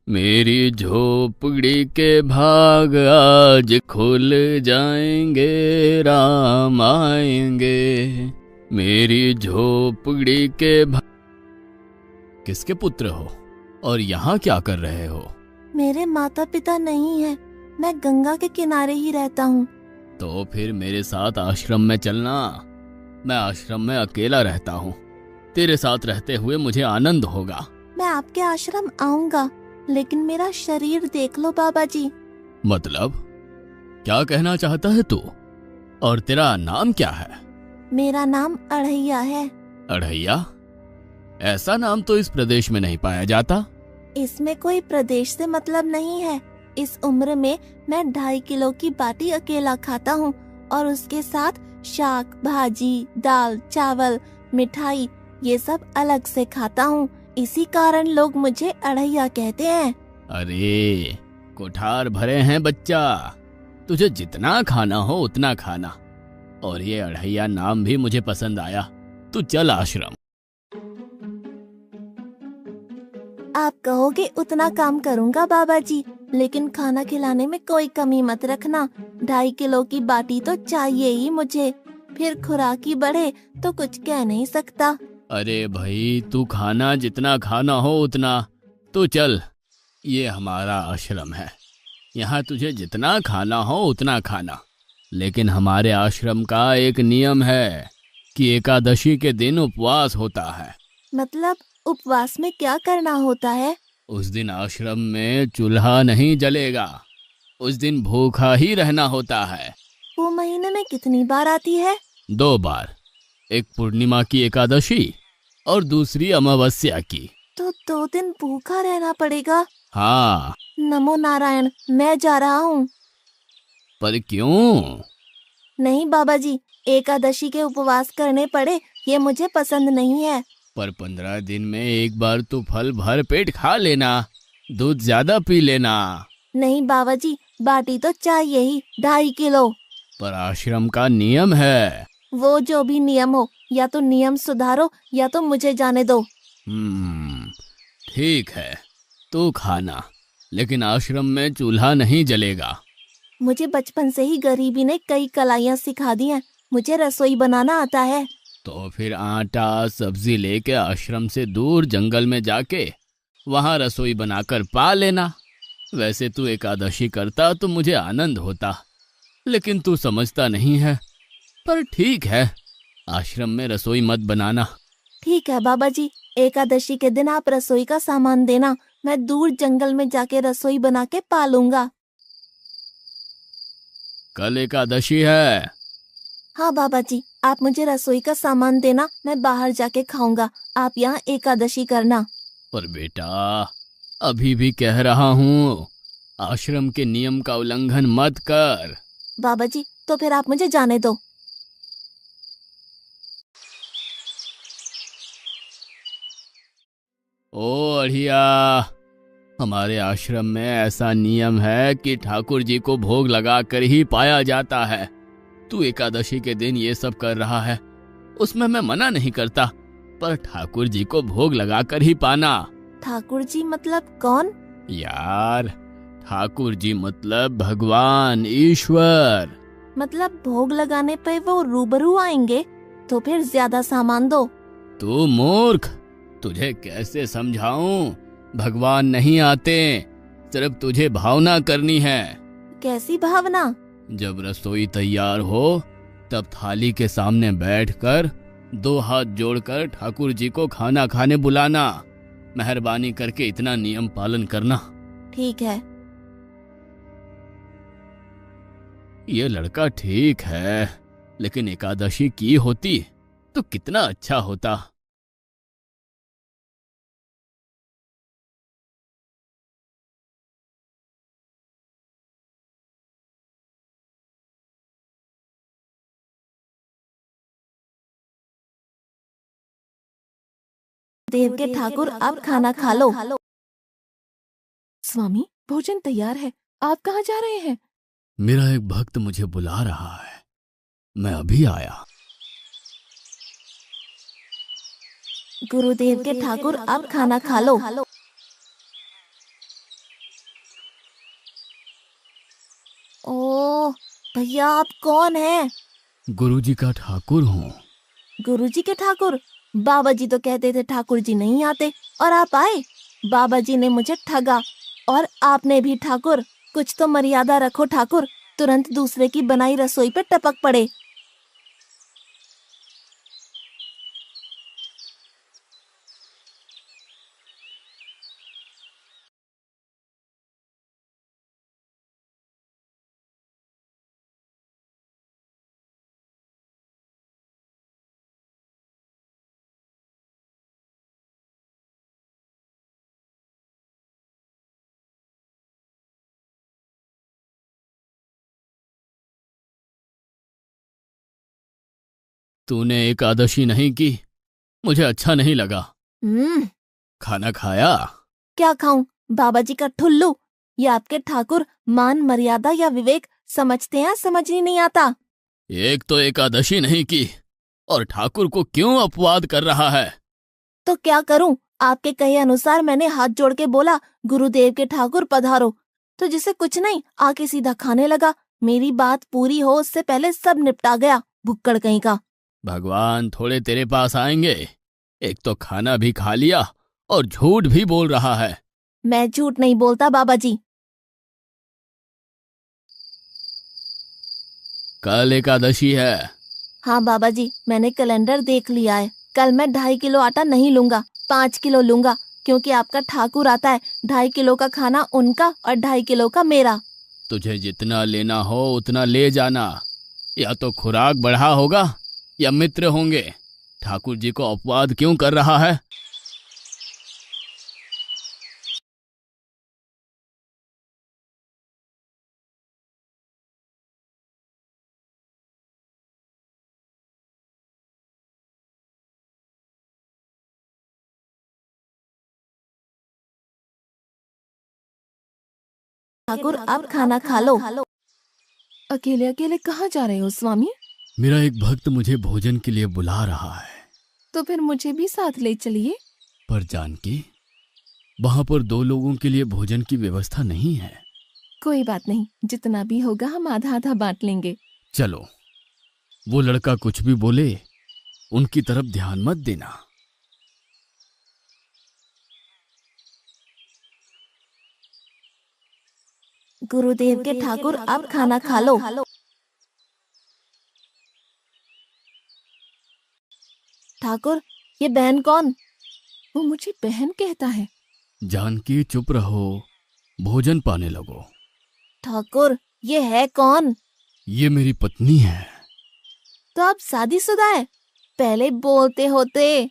मेरी झोपड़ी के भाग आज खुल जाएंगे, राम आएंगे। मेरी झोपड़ी के भाग। किसके पुत्र हो और यहाँ क्या कर रहे हो? मेरे माता पिता नहीं है, मैं गंगा के किनारे ही रहता हूँ। तो फिर मेरे साथ आश्रम में चलना। मैं आश्रम में अकेला रहता हूँ, तेरे साथ रहते हुए मुझे आनंद होगा। मैं आपके आश्रम आऊंगा, लेकिन मेरा शरीर देख लो बाबा जी। मतलब क्या कहना चाहता है तू? और तेरा नाम क्या है? मेरा नाम अढ़ैया है। अढ़ैया? ऐसा नाम तो इस प्रदेश में नहीं पाया जाता। इसमें कोई प्रदेश से मतलब नहीं है। इस उम्र में मैं 2.5 किलो की बाटी अकेला खाता हूँ और उसके साथ शाक, भाजी, दाल, चावल, मिठाई ये सब अलग से खाता हूँ। इसी कारण लोग मुझे अढ़ैया कहते हैं। अरे कोठार भरे हैं बच्चा, तुझे जितना खाना हो उतना खाना। और ये अढ़ैया नाम भी मुझे पसंद आया। तू चल आश्रम। आप कहोगे उतना काम करूँगा बाबा जी, लेकिन खाना खिलाने में कोई कमी मत रखना। 2.5 किलो की बाटी तो चाहिए ही मुझे, फिर खुराकी बढ़े तो कुछ कह नहीं सकता। अरे भाई, तू खाना जितना खाना हो उतना। तू चल, ये हमारा आश्रम है, यहाँ तुझे जितना खाना हो उतना खाना। लेकिन हमारे आश्रम का एक नियम है कि एकादशी के दिन उपवास होता है। मतलब उपवास में क्या करना होता है? उस दिन आश्रम में चूल्हा नहीं जलेगा, उस दिन भूखा ही रहना होता है। वो महीने में कितनी बार आती है? 2 बार, एक पूर्णिमा की एकादशी और दूसरी अमावस्या की। तो 2 दिन भूखा रहना पड़ेगा। हाँ। नमो नारायण, मैं जा रहा हूँ। पर क्यों? नहीं बाबा जी, एकादशी के उपवास करने पड़े ये मुझे पसंद नहीं है। पर 15 दिन में एक बार तो फल भर पेट खा लेना, दूध ज्यादा पी लेना। नहीं बाबा जी, बाटी तो चाहिए ही 2.5 किलो। पर आश्रम का नियम है। वो जो भी नियम हो, या तो नियम सुधारो या तो मुझे जाने दो। ठीक है, तू खाना, लेकिन आश्रम में चूल्हा नहीं जलेगा। मुझे बचपन से ही गरीबी ने कई कलाइयाँ सिखा दी हैं। मुझे रसोई बनाना आता है। तो फिर आटा सब्जी लेके आश्रम से दूर जंगल में जाके वहां रसोई बनाकर पा लेना। वैसे तू एकादशी करता तो मुझे आनंद होता, लेकिन तू समझता नहीं है। पर ठीक है, आश्रम में रसोई मत बनाना। ठीक है बाबा जी, एकादशी के दिन आप रसोई का सामान देना, मैं दूर जंगल में जाके रसोई बना के पालूंगा। कल एकादशी है। हाँ बाबा जी, आप मुझे रसोई का सामान देना, मैं बाहर जाके खाऊंगा। आप यहाँ एकादशी करना। पर बेटा, अभी भी कह रहा हूँ, आश्रम के नियम का उल्लंघन मत कर। बाबा जी, तो फिर आप मुझे जाने दो। ओ अढ़िया, हमारे आश्रम में ऐसा नियम है कि ठाकुर जी को भोग लगाकर ही पाया जाता है। तू एकादशी के दिन ये सब कर रहा है, उसमें मैं मना नहीं करता, पर ठाकुर जी को भोग लगाकर ही पाना। ठाकुर जी मतलब कौन? यार, ठाकुर जी मतलब भगवान ईश्वर। मतलब भोग लगाने पे वो रूबरू आएंगे? तो फिर ज्यादा सामान दो। तू मूर्ख, तुझे कैसे समझाऊं? भगवान नहीं आते, सिर्फ तुझे भावना करनी है। कैसी भावना? जब रसोई तैयार हो तब थाली के सामने बैठकर 2 हाथ जोड़कर ठाकुर जी को खाना खाने बुलाना। मेहरबानी करके इतना नियम पालन करना। ठीक है। ये लड़का ठीक है, लेकिन एकादशी की होती तो कितना अच्छा होता। देव के ठाकुर, आप खाना खा लो। स्वामी, भोजन तैयार है, आप कहाँ जा रहे हैं? मेरा एक भक्त मुझे बुला रहा है, मैं अभी आया। गुरुदेव के ठाकुर, आप खाना खा लो। ओह भैया, आप कौन हैं? गुरुजी का ठाकुर हूँ। गुरुजी के ठाकुर? बाबा जी तो कहते थे ठाकुर जी नहीं आते, और आप आए। बाबा जी ने मुझे ठगा, और आपने भी ठाकुर। कुछ तो मर्यादा रखो ठाकुर, तुरंत दूसरे की बनाई रसोई पे टपक पड़े। तूने एकादशी नहीं की, मुझे अच्छा नहीं लगा। हम्म। खाना खाया? क्या खाऊं? बाबा जी का ठुल्लू। ये आपके ठाकुर मान मर्यादा या विवेक समझते हैं, समझ ही नहीं आता। एक तो एकादशी नहीं की और ठाकुर को क्यों अपवाद कर रहा है? तो क्या करूं? आपके कहे अनुसार मैंने हाथ जोड़ के बोला, गुरुदेव के ठाकुर पधारो। तो जिसे कुछ नहीं, आके सीधा खाने लगा। मेरी बात पूरी हो उससे पहले सब निपटा गया, भुक्कड़ कहीं का। भगवान थोड़े तेरे पास आएंगे। एक तो खाना भी खा लिया और झूठ भी बोल रहा है। मैं झूठ नहीं बोलता बाबा जी। कल एकादशी है। हाँ बाबा जी, मैंने कैलेंडर देख लिया है। कल मैं 2.5 किलो आटा नहीं लूंगा, 5 किलो लूंगा, क्योंकि आपका ठाकुर आता है। 2.5 किलो का खाना उनका और 2.5 किलो का मेरा। तुझे जितना लेना हो उतना ले जाना। या तो खुराक बढ़ा होगा या मित्र होंगे। ठाकुर जी को अपवाद क्यों कर रहा है? ठाकुर आप खाना खा लो। अकेले अकेले कहाँ जा रहे हो स्वामी? मेरा एक भक्त मुझे भोजन के लिए बुला रहा है। तो फिर मुझे भी साथ ले चलिए। पर जानकी, वहां पर 2 लोगों के लिए भोजन की व्यवस्था नहीं है। कोई बात नहीं, जितना भी होगा हम आधा आधा बांट लेंगे। चलो, वो लड़का कुछ भी बोले उनकी तरफ ध्यान मत देना। गुरुदेव के ठाकुर आप खाना खा लो। ठाकुर, ये बहन कौन? वो मुझे बहन कहता है। जानकी चुप रहो, भोजन पाने लगो। ठाकुर, ये है कौन? ये मेरी पत्नी है। तो आप शादीशुदा है? पहले बोलते होते।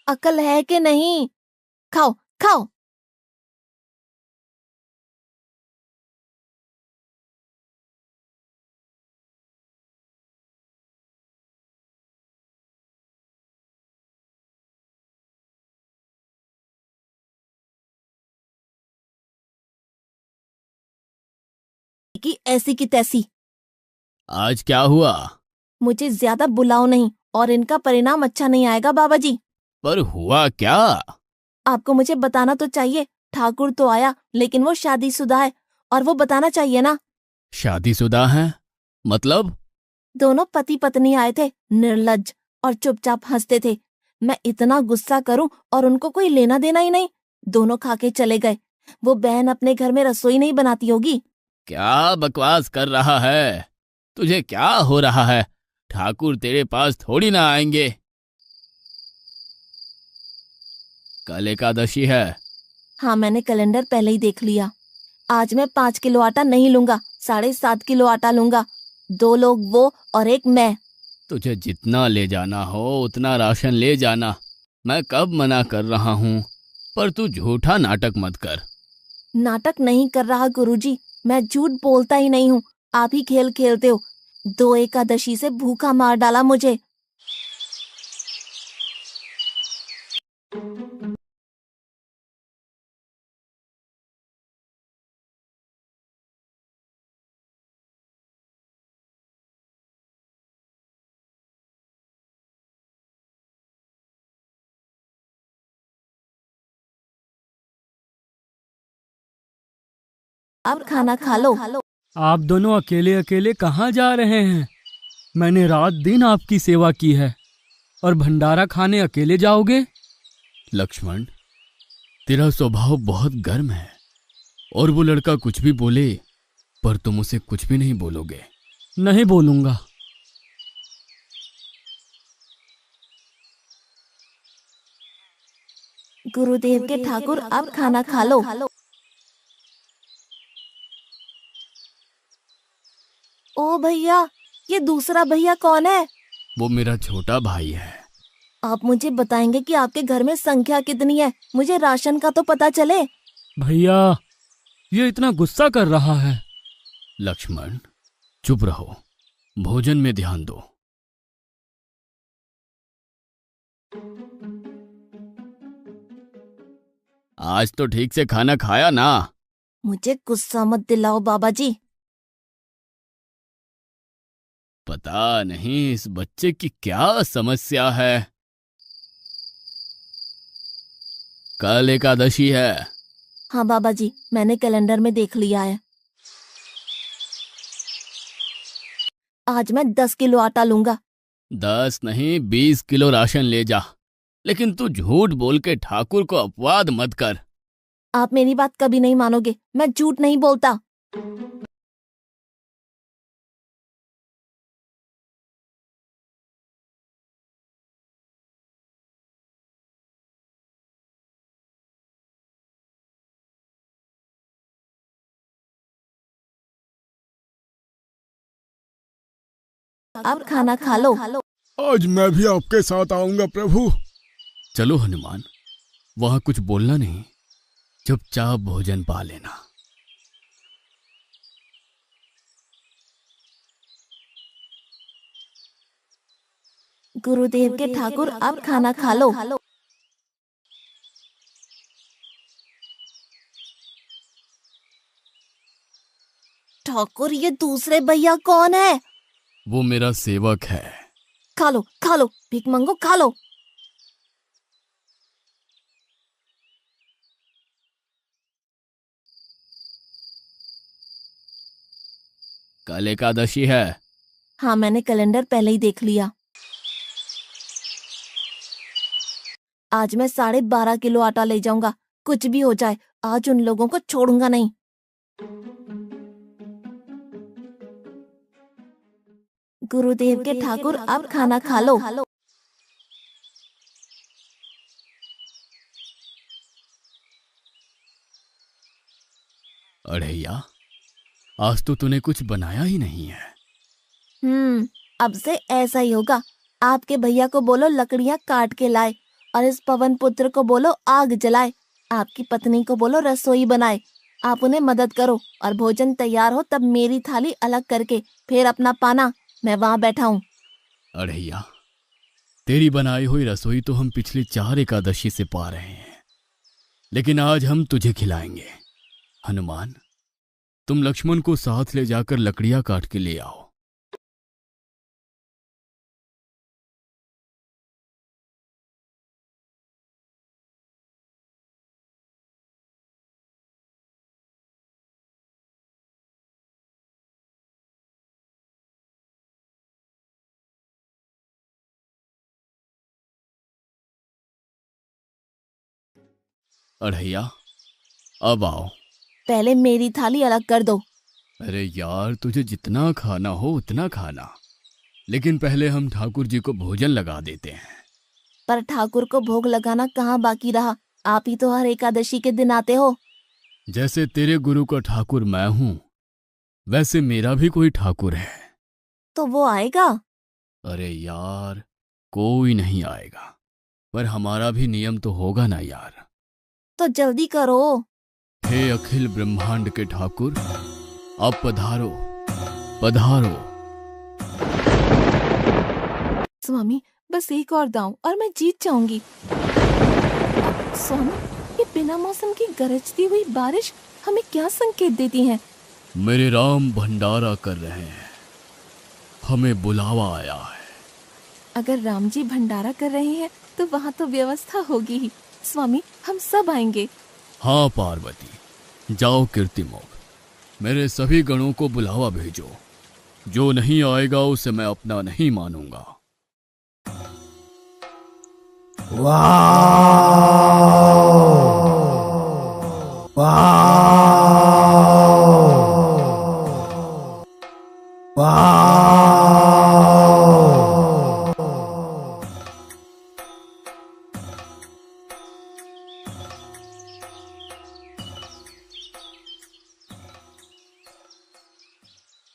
अकल है कि नहीं? खाओ खाओ। कि ऐसी की तैसी। आज क्या हुआ? मुझे ज्यादा बुलाओ नहीं, और इनका परिणाम अच्छा नहीं आएगा बाबा जी। पर हुआ क्या? आपको मुझे बताना तो चाहिए। ठाकुर तो आया, लेकिन वो शादीशुदा है, और वो बताना चाहिए ना। शादीशुदा है? मतलब? दोनों पति पत्नी आए थे, निर्लज्ज, और चुपचाप हंसते थे। मैं इतना गुस्सा करूं और उनको कोई लेना देना ही नहीं। दोनों खा के चले गए। वो बहन अपने घर में रसोई नहीं बनाती होगी। क्या बकवास कर रहा है? तुझे क्या हो रहा है? ठाकुर तेरे पास थोड़ी ना आएंगे। कल एकादशी है। हाँ, मैंने कैलेंडर पहले ही देख लिया। आज मैं 5 किलो आटा नहीं लूंगा, 7.5 किलो आटा लूंगा। 2 लोग वो और एक मैं। तुझे जितना ले जाना हो उतना राशन ले जाना। मैं कब मना कर रहा हूँ, पर तू झूठा नाटक मत कर। नाटक नहीं कर रहा गुरुजी, मैं झूठ बोलता ही नहीं हूँ। आप ही खेल खेलते हो। 2 एकादशी से भूखा मार डाला मुझे। अब खाना खा लो। आप दोनों अकेले अकेले कहाँ जा रहे हैं? मैंने रात दिन आपकी सेवा की है और भंडारा खाने अकेले जाओगे? लक्ष्मण, तेरा स्वभाव बहुत गर्म है और वो लड़का कुछ भी बोले पर तुम उसे कुछ भी नहीं बोलोगे। नहीं बोलूंगा। गुरुदेव के ठाकुर, अब खाना खा लो। ओ भैया, ये दूसरा भैया कौन है? वो मेरा छोटा भाई है। आप मुझे बताएंगे कि आपके घर में संख्या कितनी है? मुझे राशन का तो पता चले। भैया, ये इतना गुस्सा कर रहा है। लक्ष्मण, चुप रहो, भोजन में ध्यान दो। आज तो ठीक से खाना खाया ना? मुझे गुस्सा मत दिलाओ बाबा जी। पता नहीं इस बच्चे की क्या समस्या है। कल एकादशी है। हाँ बाबा जी, मैंने कैलेंडर में देख लिया है। आज मैं 10 किलो आटा लूंगा। 10 नहीं 20 किलो राशन ले जा, लेकिन तू झूठ बोल के ठाकुर को अपवाद मत कर। आप मेरी बात कभी नहीं मानोगे, मैं झूठ नहीं बोलता। अब खाना खा लो। आज मैं भी आपके साथ आऊंगा प्रभु। चलो हनुमान, वहां कुछ बोलना नहीं, चुपचाप भोजन पा लेना। गुरुदेव के ठाकुर, अब खाना खा लो। ठाकुर, ये दूसरे भैया कौन है? वो मेरा सेवक है। खा लो खा लो, भीख मंगो, खा लो। कल एकादशी है। हाँ, मैंने कैलेंडर पहले ही देख लिया। आज मैं 12.5 किलो आटा ले जाऊंगा। कुछ भी हो जाए, आज उन लोगों को छोड़ूंगा नहीं। गुरुदेव के ठाकुर, अब खाना खा लो। अढ़ैया, आज तो तूने कुछ बनाया ही नहीं है। अब से ऐसा ही होगा। आपके भैया को बोलो लकड़ियां काट के लाए और इस पवन पुत्र को बोलो आग जलाए। आपकी पत्नी को बोलो रसोई बनाए। आप उन्हें मदद करो और भोजन तैयार हो तब मेरी थाली अलग करके फिर अपना पाना, मैं वहां बैठा हूँ। अढ़ैया, तेरी बनाई हुई रसोई तो हम पिछली 4 एकादशी से पा रहे हैं, लेकिन आज हम तुझे खिलाएंगे। हनुमान, तुम लक्ष्मण को साथ ले जाकर लकड़ियां काट के ले आओ। अढ़ैया, अब आओ। पहले मेरी थाली अलग कर दो। अरे यार, तुझे जितना खाना हो उतना खाना, लेकिन पहले हम ठाकुर जी को भोजन लगा देते हैं। पर ठाकुर को भोग लगाना कहाँ बाकी रहा? आप ही तो हर एकादशी के दिन आते हो। जैसे तेरे गुरु का ठाकुर मैं हूं, वैसे मेरा भी कोई ठाकुर है। तो वो आएगा? अरे यार, कोई नहीं आएगा, पर हमारा भी नियम तो होगा ना यार। तो जल्दी करो। हे अखिल ब्रह्मांड के ठाकुर, अब पधारो पधारो। स्वामी, बस एक और दांव और मैं जीत जाऊंगी। स्वामी, ये बिना मौसम की गरजती हुई बारिश हमें क्या संकेत देती है? मेरे राम भंडारा कर रहे हैं, हमें बुलावा आया है। अगर राम जी भंडारा कर रहे हैं तो वहाँ तो व्यवस्था होगी ही। स्वामी, हम सब आएंगे। हाँ पार्वती, जाओ कीर्तिमोग, मेरे सभी गणों को बुलावा भेजो। जो नहीं आएगा उसे मैं अपना नहीं मानूंगा।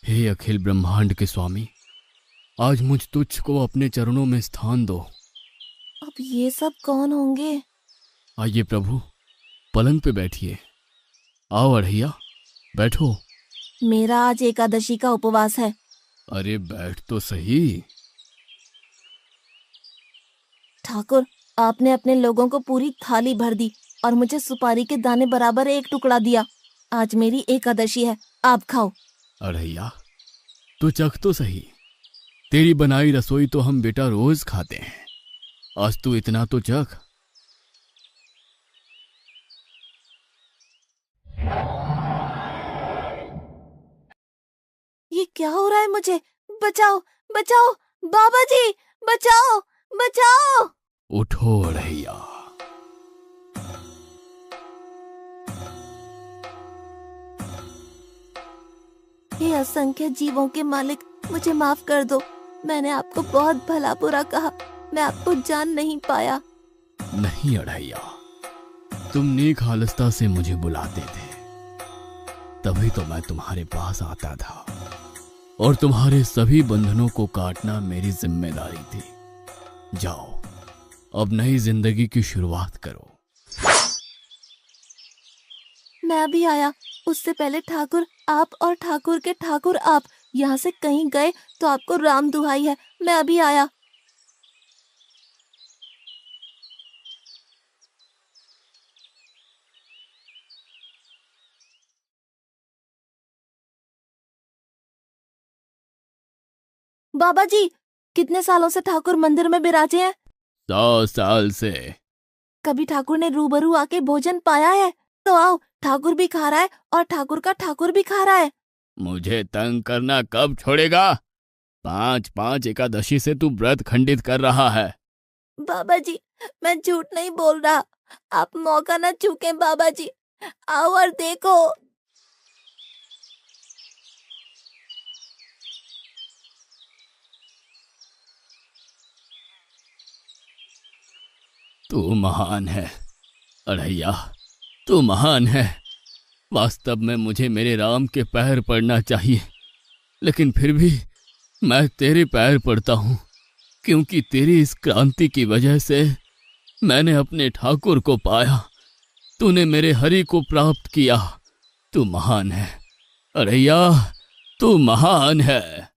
हे अखिल ब्रह्मांड के स्वामी, आज मुझ तुच्छ को अपने चरणों में स्थान दो। अब ये सब कौन होंगे? आइए प्रभु, पलंग पे बैठिए। आओ अढ़ैया, बैठो। मेरा आज एकादशी का उपवास है। अरे बैठ तो सही। ठाकुर, आपने अपने लोगों को पूरी थाली भर दी और मुझे सुपारी के दाने बराबर एक टुकड़ा दिया। आज मेरी एकादशी है, आप खाओ। अढ़ैया, तो चख तो सही। तेरी बनाई रसोई तो हम बेटा रोज खाते हैं, आज तू इतना तो चख। ये क्या हो रहा है मुझे? बचाओ बचाओ, बाबा जी बचाओ बचाओ। उठो अढ़ैया। हे असंख्य जीवों के मालिक, मुझे माफ कर दो। मैंने आपको बहुत भला बुरा कहा, मैं आपको जान नहीं पाया। नहीं अढ़ैया, तुम नेक हालस्ता से मुझे बुलाते थे, तभी तो मैं तुम्हारे पास आता था, और तुम्हारे सभी बंधनों को काटना मेरी जिम्मेदारी थी। जाओ, अब नई जिंदगी की शुरुआत करो। मैं अभी आया। उससे पहले ठाकुर आप और ठाकुर के ठाकुर आप यहाँ से कहीं गए तो आपको राम दुहाई है, मैं अभी आया। बाबा जी, कितने सालों से ठाकुर मंदिर में विराजे हैं? 100 साल से। कभी ठाकुर ने रूबरू आके भोजन पाया है? तो आओ, ठाकुर भी खा रहा है और ठाकुर का ठाकुर भी खा रहा है। मुझे तंग करना कब छोड़ेगा? 5-5 एकादशी से तू व्रत खंडित कर रहा है। बाबा जी, मैं झूठ नहीं बोल रहा, आप मौका न चूकें बाबा जी। आओ और देखो। तू महान है अढ़ैया, तू महान है। वास्तव में मुझे मेरे राम के पैर पड़ना चाहिए, लेकिन फिर भी मैं तेरे पैर पड़ता हूँ, क्योंकि तेरी इस क्रांति की वजह से मैंने अपने ठाकुर को पाया। तूने मेरे हरि को प्राप्त किया। तू महान है अढ़ैया, तू महान है।